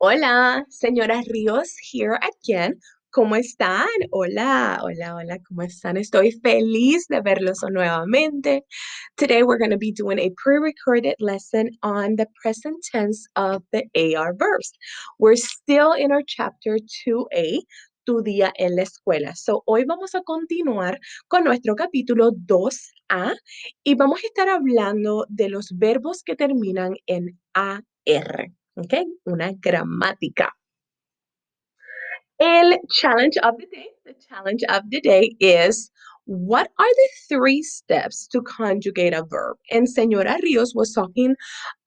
Hola, señora Ríos, here again. ¿Cómo están? Hola, hola, hola, ¿cómo están? Estoy feliz de verlos nuevamente. Today we're going to be doing a pre-recorded lesson on the present tense of the AR verbs. We're still in our chapter 2A, Tu día en la escuela. So, hoy vamos a continuar con nuestro capítulo 2A y vamos a estar hablando de los verbos que terminan en AR. ¿Ok? Una gramática. The challenge of the day is, what are the three steps to conjugate a verb? And Senora Rios was talking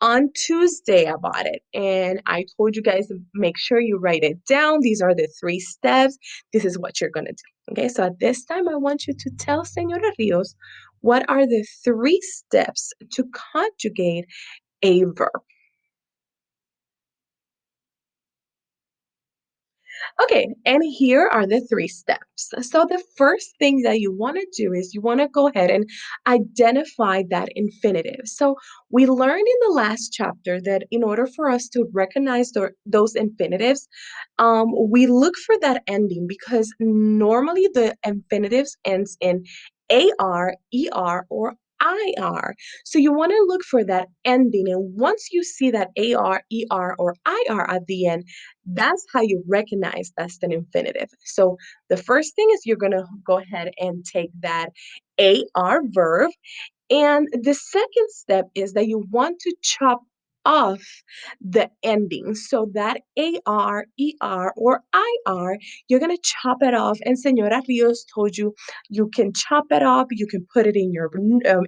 on Tuesday about it. And I told you guys to make sure you write it down. These are the three steps. This is what you're going to do. Okay, so at this time, I want you to tell Senora Rios what are the three steps to conjugate a verb. Okay, and here are the three steps. So the first thing that you want to do is you want to go ahead and identify that infinitive. So we learned in the last chapter that in order for us to recognize those infinitives, we look for that ending because normally the infinitives ends in AR, ER, or IR. So you want to look for that ending. And once you see that AR, ER, or IR at the end, that's how you recognize that's an infinitive. So the first thing is you're going to go ahead and take that AR verb, and the second step is that you want to chop off the ending. So that AR, ER, or IR, you're going to chop it off. And Senora Rios told you you can chop it off, you can put it in your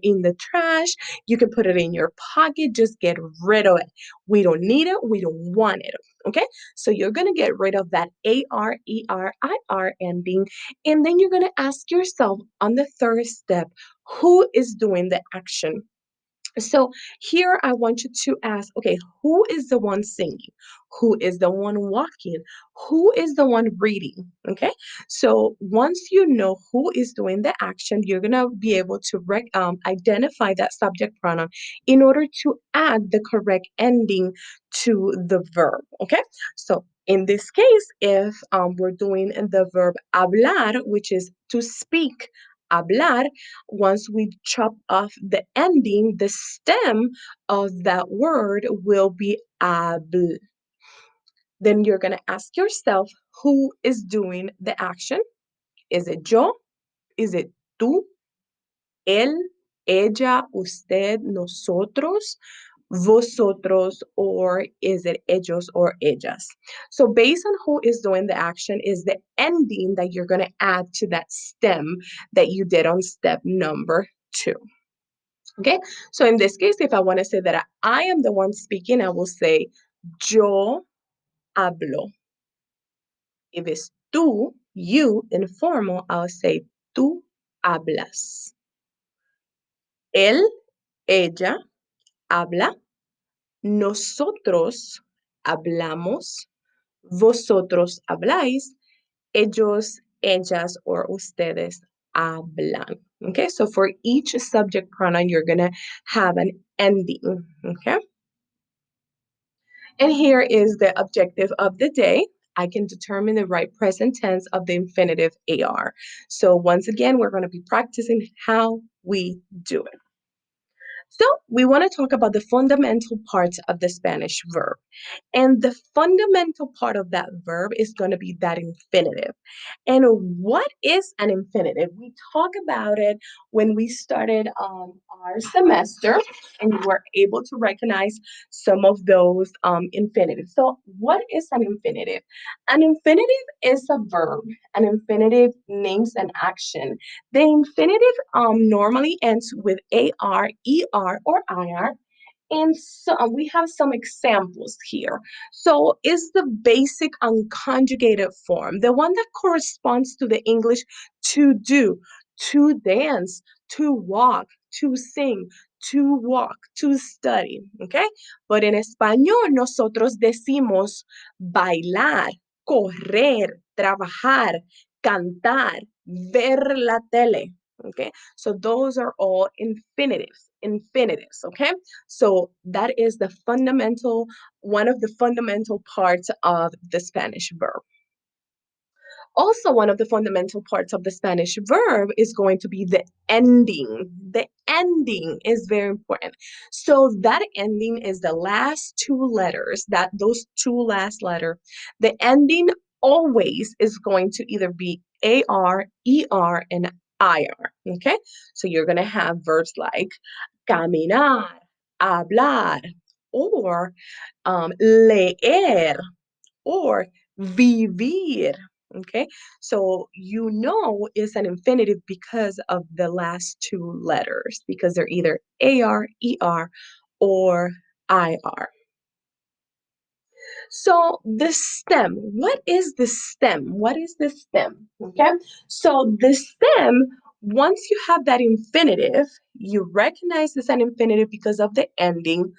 in the trash, you can put it in your pocket, just get rid of it. We don't need it, we don't want it. Okay? So you're going to get rid of that AR, ER, IR ending. And then you're going to ask yourself on the third step, who is doing the action? So here I want you to ask, okay, who is the one singing? Who is the one walking? Who is the one reading? Okay. So once you know who is doing the action, you're going to be able to identify that subject pronoun in order to add the correct ending to the verb. Okay. So in this case, if we're doing the verb hablar, which is to speak, hablar, once we chop off the ending, the stem of that word will be habl. Then you're going to ask yourself, who is doing the action? Is it yo? Is it tú? Él, ella, usted, nosotros, vosotros, or is it ellos or ellas? So based on who is doing the action is the ending that you're going to add to that stem that you did on step number 2. Okay, so in this case, if I want to say that I am the one speaking, I will say yo hablo. If it's tú, you, informal, I'll say tú hablas. Él, ella, habla. Nosotros hablamos. Vosotros habláis. Ellos, ellas, or ustedes hablan. Okay, so for each subject pronoun, you're going to have an ending. Okay. And here is the objective of the day. I can determine the right present tense of the infinitive AR. So once again, we're going to be practicing how we do it. So we want to talk about the fundamental parts of the Spanish verb. And the fundamental part of that verb is going to be that infinitive. And what is an infinitive? We talk about it when we started our semester, and we were able to recognize some of those infinitives. So, what is an infinitive? An infinitive is a verb. An infinitive names an action. The infinitive normally ends with AR, ER, or IR, and so we have some examples here. So is the basic unconjugated form, the one that corresponds to the English to do, to dance, to walk, to sing, to walk, to study, okay? But en español nosotros decimos bailar, correr, trabajar, cantar, ver la tele. Okay, so those are all infinitives, okay? So that is the fundamental, one of the fundamental parts of the Spanish verb. Also, one of the fundamental parts of the Spanish verb is going to be the ending. The ending is very important. So that ending is the last two letters, that those two last letter. The ending always is going to either be AR, ER, and IR. Okay? So you're going to have verbs like caminar, hablar, or leer, or vivir. Okay, so you know it's an infinitive because of the last two letters, because they're either AR, ER, or IR. So the stem, what is the stem? What is the stem? Okay, so the stem, once you have that infinitive, you recognize it's an infinitive because of the ending.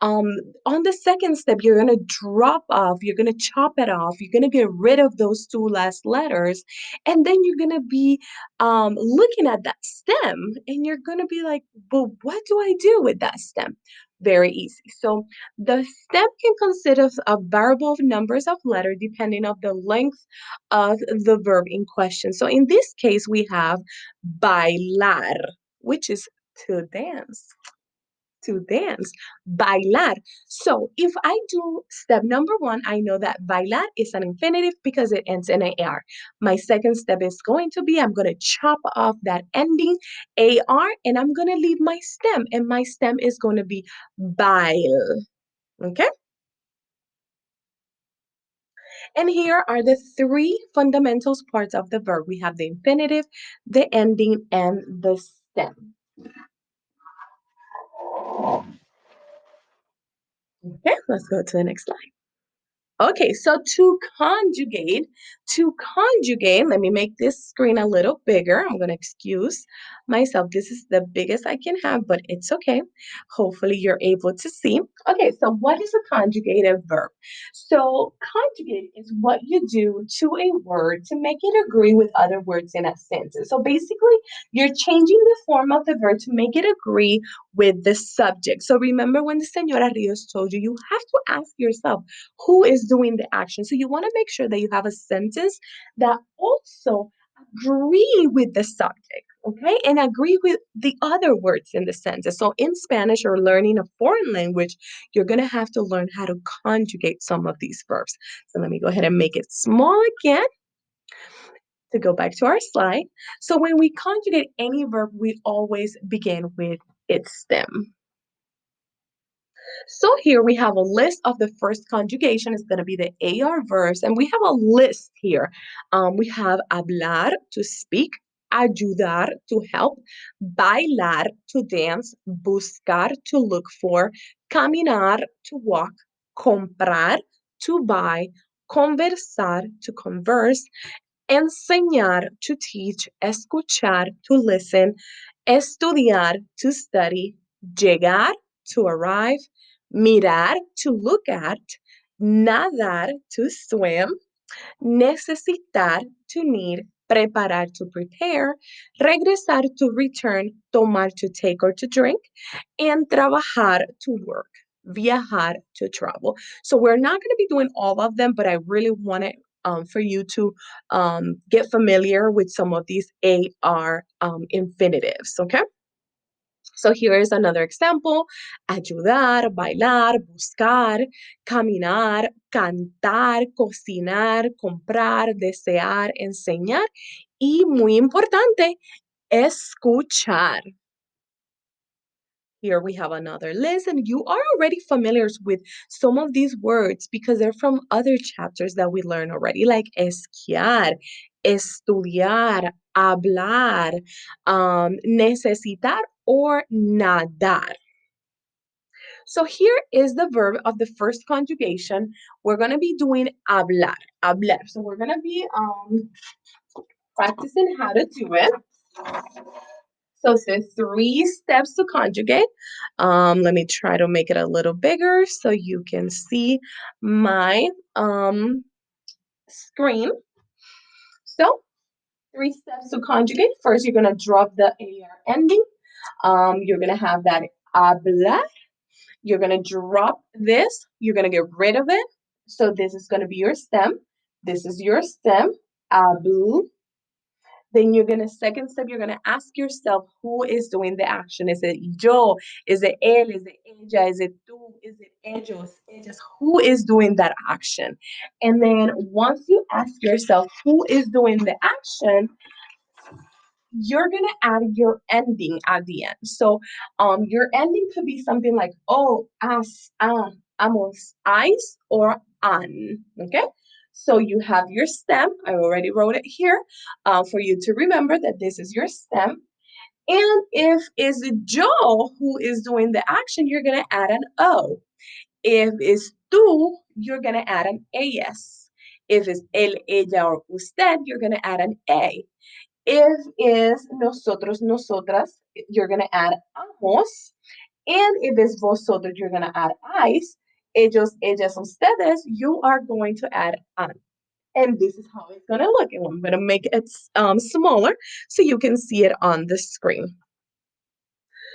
Um, on the second step, you're gonna drop off, you're gonna chop it off, you're gonna get rid of those two last letters, and then you're gonna be looking at that stem, and you're gonna be like, well, what do I do with that stem? Very easy. So the stem can consist of a variable of numbers of letters depending on the length of the verb in question. So in this case, we have bailar, which is to dance. To dance, bailar. So if I do step number one, I know that bailar is an infinitive because it ends in AR. My second step is going to be I'm going to chop off that ending AR and I'm going to leave my stem, and my stem is going to be bail. Okay? And here are the three fundamentals parts of the verb. We have the infinitive, the ending, and the stem. Okay, let's go to the next slide. Okay, so to conjugate, let me make this screen a little bigger. I'm going to excuse myself. This is the biggest I can have, but it's okay. Hopefully you're able to see. Okay, so what is a conjugative verb? So conjugate is what you do to a word to make it agree with other words in a sentence. So basically, you're changing the form of the verb to make it agree with the subject. So remember when the Señora Rios told you, you have to ask yourself, who is doing the action. So you want to make sure that you have a sentence that also agree with the subject, okay? And agree with the other words in the sentence. So in Spanish or learning a foreign language, you're going to have to learn how to conjugate some of these verbs. So let me go ahead and make it small again to go back to our slide. So when we conjugate any verb, we always begin with its stem. So here we have a list of the first conjugation. It's going to be the AR verbs, and we have a list here. We have hablar, to speak, ayudar, to help, bailar, to dance, buscar, to look for, caminar, to walk, comprar, to buy, conversar, to converse, enseñar, to teach, escuchar, to listen, estudiar, to study, llegar, to arrive, mirar, to look at, nadar, to swim, necesitar, to need, preparar, to prepare, regresar, to return, tomar, to take or to drink, and trabajar, to work, viajar, to travel. So we're not going to be doing all of them, but I really wanted for you to get familiar with some of these AR infinitives, okay? So here is another example: ayudar, bailar, buscar, caminar, cantar, cocinar, comprar, desear, enseñar y muy importante, escuchar. Here we have another list, and you are already familiar with some of these words because they're from other chapters that we learned already, like esquiar, estudiar, hablar, necesitar, or nadar. So here is the verb of the first conjugation. We're going to be doing hablar, hablar. So we're going to be practicing how to do it. So it says three steps to conjugate. Let me try to make it a little bigger so you can see my screen. So Three steps to conjugate. First, you're gonna drop the AR ending. You're gonna have that hablar. You're gonna drop this. You're gonna get rid of it. So this is gonna be your stem. This is your stem. Hablo. Then you're gonna second step, you're gonna ask yourself who is doing the action. Is it yo? Is it él? Is it ella? Is it tú? Is it ellos? Ellas? Who is doing that action? And then once you ask yourself who is doing the action, you're gonna add your ending at the end. So your ending could be something like oh, as, amos, eyes, or an. Okay. So you have your stem. I already wrote it here for you to remember that this is your stem. And if it's Joe who is doing the action, you're gonna add an O. If it's tú, you're gonna add an AS. If it's él, ella, or usted, you're gonna add an A. If is nosotros, nosotras, you're gonna add amos. And if it's vosotros, you're gonna add eyes. Ellos, ellas, ustedes, you are going to add an. And this is how it's gonna look. And I'm gonna make it smaller so you can see it on the screen.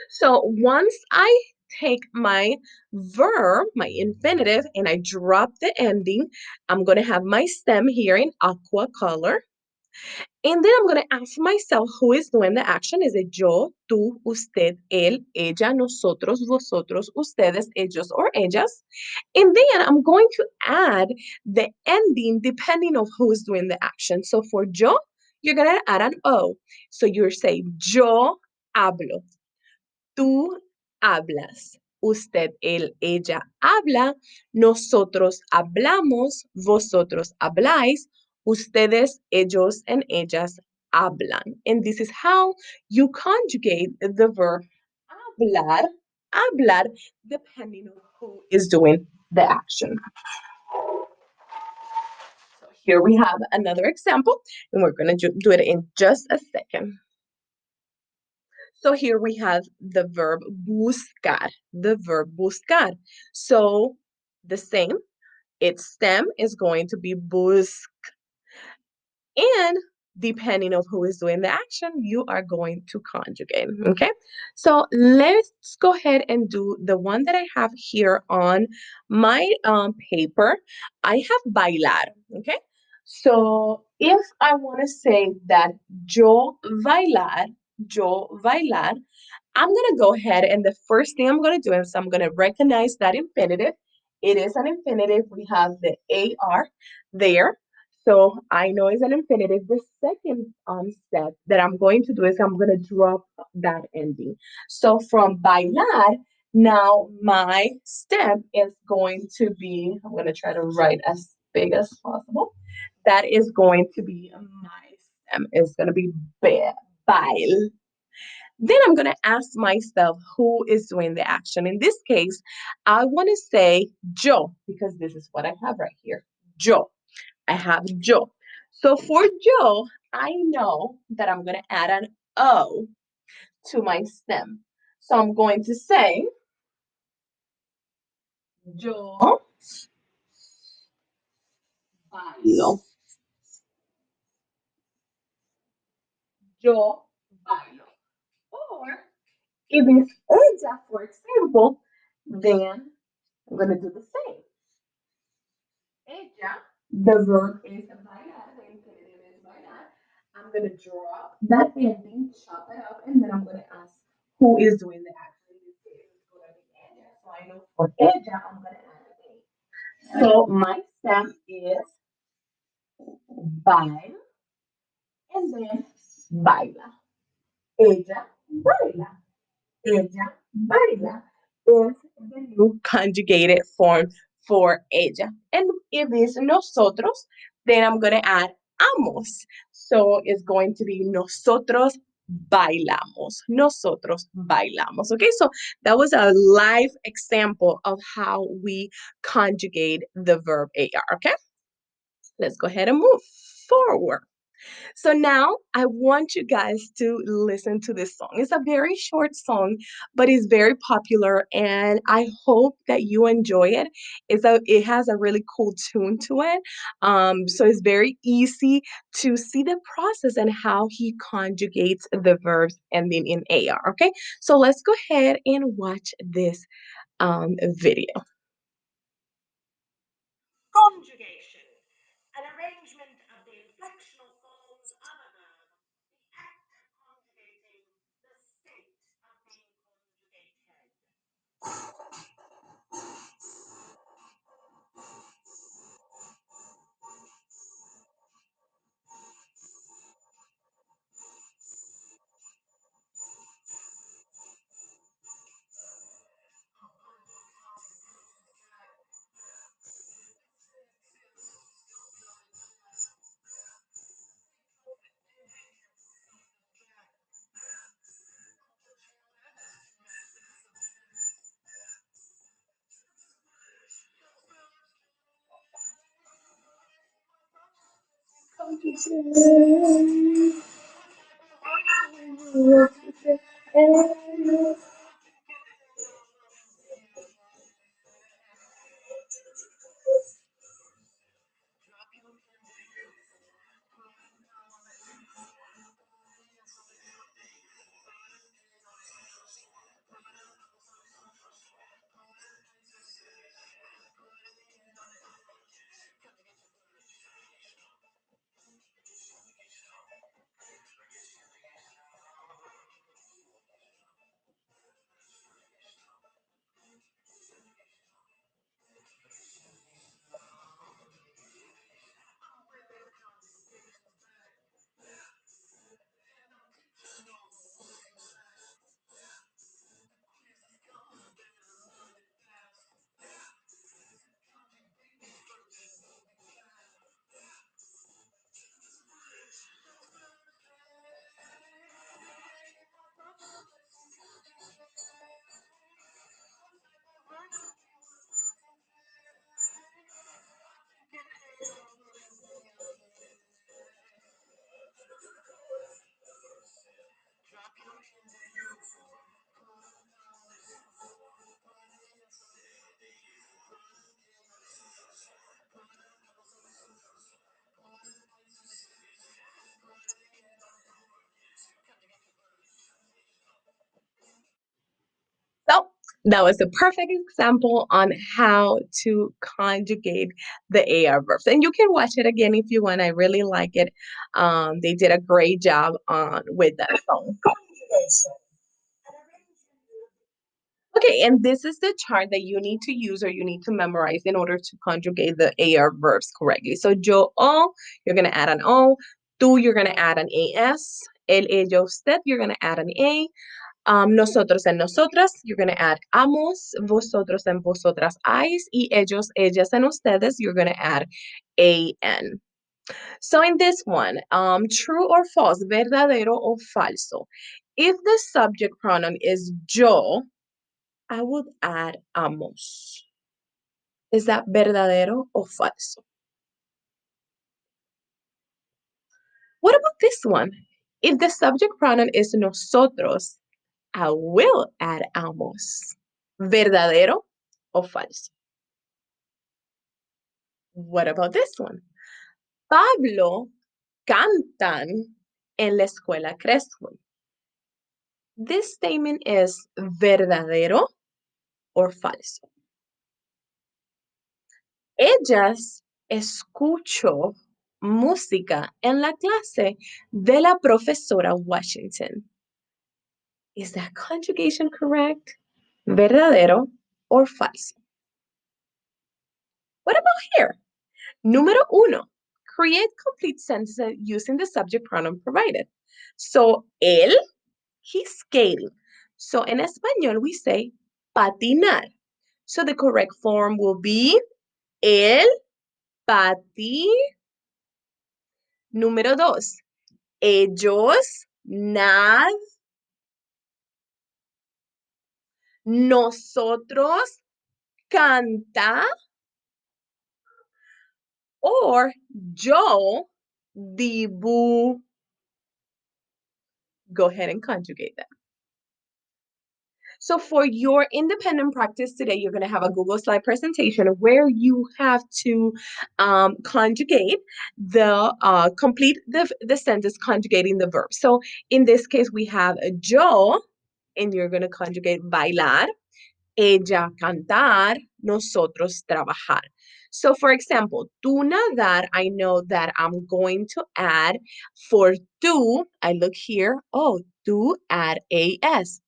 So once I take my verb, my infinitive, and I drop the ending, I'm gonna have my stem here in aqua color. And then I'm going to ask myself who is doing the action. Is it yo, tú, usted, él, ella, nosotros, vosotros, ustedes, ellos, or ellas? And then I'm going to add the ending depending on who is doing the action. So for yo, you're going to add an O. So you're saying yo hablo. Tú hablas. Usted, él, ella habla. Nosotros hablamos. Vosotros habláis. Ustedes, ellos, and ellas hablan. And this is how you conjugate the verb hablar, hablar, depending on who is doing the action. So here we have another example, and we're going to do it in just a second. So here we have the verb buscar, the verb buscar. So the same, its stem is going to be bus. And depending on who is doing the action, you are going to conjugate, okay? So let's go ahead and do the one that I have here on my paper. I have bailar, okay? So if I want to say that yo bailar, I'm going to go ahead and the first thing I'm going to do is I'm going to recognize that infinitive. It is an infinitive. We have the AR there. So I know it's an infinitive. The second step that I'm going to do is I'm going to drop that ending. So from bailar, now my step is going to be, I'm going to try to write as big as possible. That is going to be my stem. It's going to be bail. Then I'm going to ask myself who is doing the action. In this case, I want to say yo, because this is what I have right here. Yo. I have yo. So for yo, I know that I'm going to add an O to my stem. So I'm going to say yo bailo. Yo bailo. Or if it's ella, for example, then I'm going to do the same. Ella, the verb is bailar, the infinitive is bailar. I'm going to drop that ending, chop it up, and then I'm going to ask who is doing the action. In this case, it's going to be ella. So I know for ella, I'm going to add an A. So my stem is bail, and then baila. Ella baila. Ella baila is the new conjugated form for ella. And if it's nosotros, then I'm going to add amos. So it's going to be nosotros bailamos. Nosotros bailamos. Okay, so that was a live example of how we conjugate the verb AR. Okay, let's go ahead and move forward. So now I want you guys to listen to this song. It's a very short song, but it's very popular, and I hope that you enjoy it. It has a really cool tune to it. So it's very easy to see the process and how he conjugates the verbs ending in AR. Okay, so let's go ahead and watch this video. So that was a perfect example on how to conjugate the AR verbs. And you can watch it again if you want. I really like it. They did a great job on with that song. Okay, and this is the chart that you need to use or you need to memorize in order to conjugate the AR verbs correctly. So yo, you're gonna add an O. Tú, you're gonna add an AS. El, ellos, usted, you're gonna add an A. Nosotros and nosotras, you're going to add amos, vosotros and vosotras, ais, y ellos, ellas, and ustedes, you're going to add an. So in this one, true or false, verdadero o falso. If the subject pronoun is yo, I would add amos. Is that verdadero o falso? What about this one? If the subject pronoun is nosotros, I will add amos. ¿Verdadero o falso? What about this one? Pablo cantan en la escuela Crestwood. This statement is verdadero or falso. Ellas escuchó música en la clase de la profesora Washington. Is that conjugation correct? Verdadero or falso? What about here? Número uno. Create complete sentences using the subject pronoun provided. So, él, he's skating. So, en español, we say patinar. So, the correct form will be él pati. Número dos. Ellos nad. Nosotros canta. Or yo dibu. Go ahead and conjugate that. So for your independent practice today, you're going to have a Google slide presentation where you have to conjugate complete the sentence conjugating the verb. So in this case, we have yo, and you're going to conjugate bailar, ella cantar, nosotros trabajar. So for example, tú nadar, I know that I'm going to add for tú, I look here, oh, tú add as.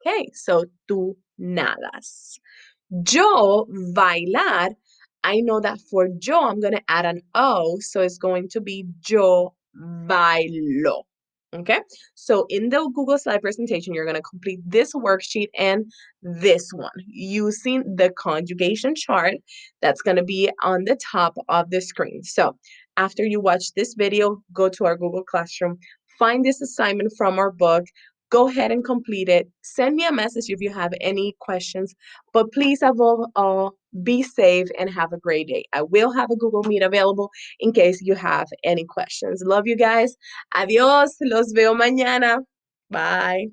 Okay, so tú nadas. Yo bailar, I know that for yo, I'm going to add an O, so it's going to be yo bailo. Okay, so in the Google slide presentation, you're going to complete this worksheet and this one using the conjugation chart that's going to be on the top of the screen. So after you watch this video, go to our Google Classroom, find this assignment from our book, go ahead and complete it. Send me a message if you have any questions, but please above all, be safe and have a great day. I will have a Google Meet available in case you have any questions. Love you guys. Adiós. Los veo mañana. Bye.